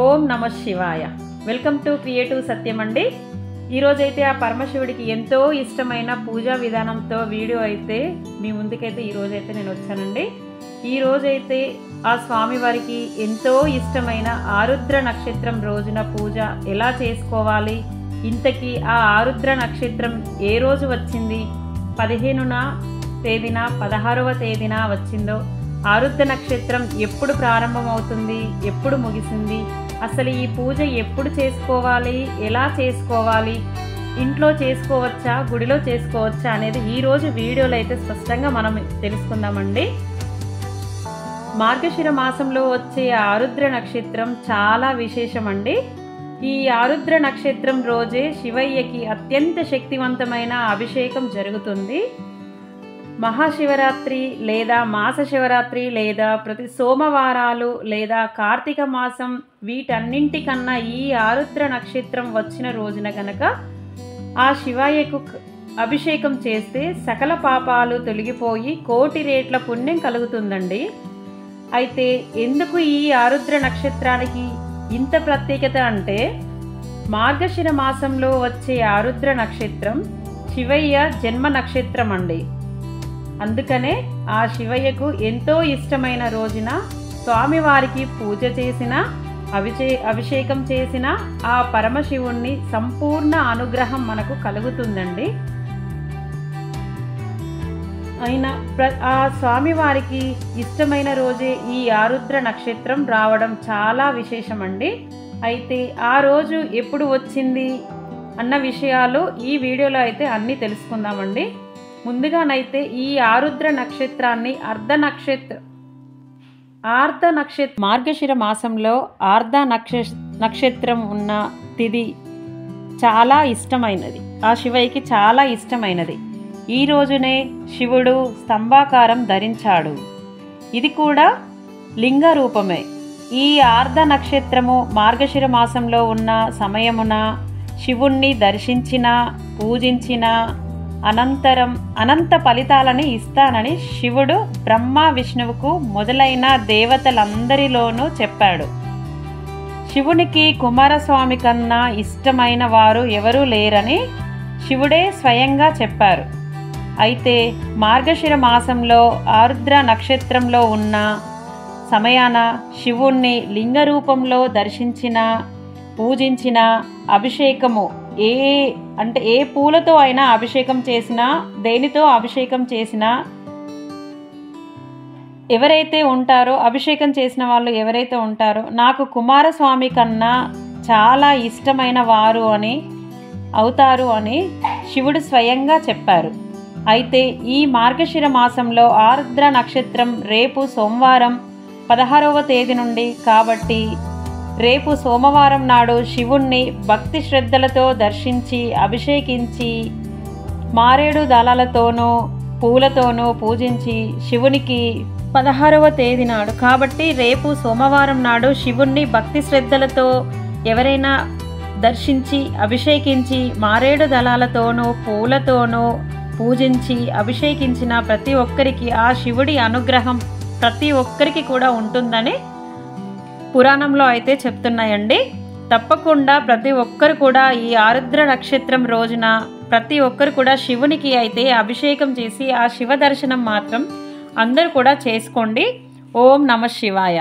ఓం నమః శివాయ. Welcome to creative సత్యం అండి. ఈరోజైతే ఆ పరమశివుడికి ఎంతో ఇష్టమైన పూజా విధానంతో వీడియో అయితే మీ ముందుకైతే ఈరోజైతే నేను వచ్చానండి. ఈరోజైతే ఆ స్వామివారికి ఎంతో ఇష్టమైన ఆరుద్ర నక్షత్రం రోజున పూజ ఎలా చేసుకోవాలి, ఇంతకీ ఆ ఆరుద్ర నక్షత్రం ఏ రోజు వచ్చింది, 15వ తేదీన 16వ తేదీన వచ్చిందో, ఆరుద్ర నక్షత్రం ఎప్పుడు ప్రారంభమవుతుంది, ఎప్పుడు ముగిసింది, అసలు ఈ పూజ ఎప్పుడు చేసుకోవాలి, ఎలా చేసుకోవాలి, ఇంట్లో చేసుకోవచ్చా, గుడిలో చేసుకోవచ్చా అనేది ఈరోజు వీడియోలో అయితే స్పష్టంగా మనం తెలుసుకుందామండి. మార్గశిర మాసంలో వచ్చే ఆరుద్ర నక్షత్రం చాలా విశేషమండి. ఈ ఆరుద్ర నక్షత్రం రోజే శివయ్యకి అత్యంత శక్తివంతమైన అభిషేకం జరుగుతుంది. మహాశివరాత్రి లేదా మాస శివరాత్రి లేదా ప్రతి సోమవారాలు లేదా కార్తీక మాసం వీటన్నింటికన్నా ఈ ఆరుద్ర నక్షత్రం వచ్చిన రోజున గనక ఆ శివయ్యకు అభిషేకం చేస్తే సకల పాపాలు తొలగిపోయి కోటి రేట్ల పుణ్యం కలుగుతుందండి. అయితే ఎందుకు ఈ ఆరుద్ర నక్షత్రానికి ఇంత ప్రత్యేకత అంటే, మార్గశిర మాసంలో వచ్చే ఆరుద్ర నక్షత్రం శివయ్య జన్మ నక్షత్రం అండి. అందుకనే ఆ శివయ్యకు ఎంతో ఇష్టమైన రోజున స్వామివారికి పూజ చేసిన, అభిషేకం చేసిన ఆ పరమశివుణ్ణి సంపూర్ణ అనుగ్రహం మనకు కలుగుతుందండి. అయినా ఆ స్వామివారికి ఇష్టమైన రోజే ఈ ఆరుద్ర నక్షత్రం రావడం చాలా విశేషమండి. అయితే ఆ రోజు ఎప్పుడు వచ్చింది అన్న విషయాలు ఈ వీడియోలో అయితే అన్నీ తెలుసుకుందామండి. ముందుగానైతే ఈ ఆరుద్ర నక్షత్రాన్ని ఆర్ధ నక్షత్రం మార్గశిర మాసంలో ఆర్ధ నక్షత్రం ఉన్న తిథి చాలా ఇష్టమైనది, ఆ శివయ్యకి చాలా ఇష్టమైనది. ఈ రోజునే శివుడు స్తంభాకారం ధరించాడు. ఇది కూడా లింగ రూపమే. ఈ ఆర్ధ నక్షత్రము మార్గశిర మాసంలో ఉన్న సమయమున శివుణ్ణి దర్శించిన, పూజించిన అనంతరం అనంత ఫలితాలని ఇస్తానని శివుడు బ్రహ్మ, విష్ణువుకు మొదలైన దేవతలందరిలోనూ చెప్పాడు. శివునికి కుమారస్వామి కన్నా ఇష్టమైన వారు ఎవరూ లేరని శివుడే స్వయంగా చెప్పారు. అయితే మార్గశిర మాసంలో ఆరుద్ర నక్షత్రంలో ఉన్న సమయాన శివుణ్ణి లింగ రూపంలో దర్శించిన, పూజించిన, అభిషేకము ఏ పూలతో అయినా అభిషేకం చేసినా, దేనితో అభిషేకం చేసినా, ఎవరైతే ఉంటారో అభిషేకం చేసిన వాళ్ళు ఎవరైతే ఉంటారో నాకు కుమారస్వామి కన్నా చాలా ఇష్టమైన వారు అవుతారు అని శివుడు స్వయంగా చెప్పారు. అయితే ఈ మార్గశిర మాసంలో ఆరుద్ర నక్షత్రం రేపు సోమవారం 16వ తేదీ నుండి కాబట్టి రేపు సోమవారం నాడు శివుణ్ణి భక్తి శ్రద్ధలతో దర్శించి, అభిషేకించి, మారేడు దళాలతోనూ పూలతోనూ పూజించి శివునికి 16వ తేదీ నాడు కాబట్టి రేపు సోమవారం నాడు శివుణ్ణి భక్తి శ్రద్ధలతో ఎవరైనా దర్శించి, అభిషేకించి, మారేడు దళాలతోనూ పూలతోనూ పూజించి అభిషేకించిన ప్రతి ఒక్కరికి ఆ శివుడి అనుగ్రహం ప్రతి ఒక్కరికి కూడా ఉంటుందని పురాణంలో అయితే చెప్తున్నాయండి. తప్పకుండా ప్రతి ఒక్కరు కూడా ఈ ఆరుద్ర నక్షత్రం రోజున ప్రతి ఒక్కరు కూడా శివునికి అయితే అభిషేకం చేసి ఆ శివ దర్శనం మాత్రం అందరూ కూడా చేసుకోండి. ఓం నమః శివాయ.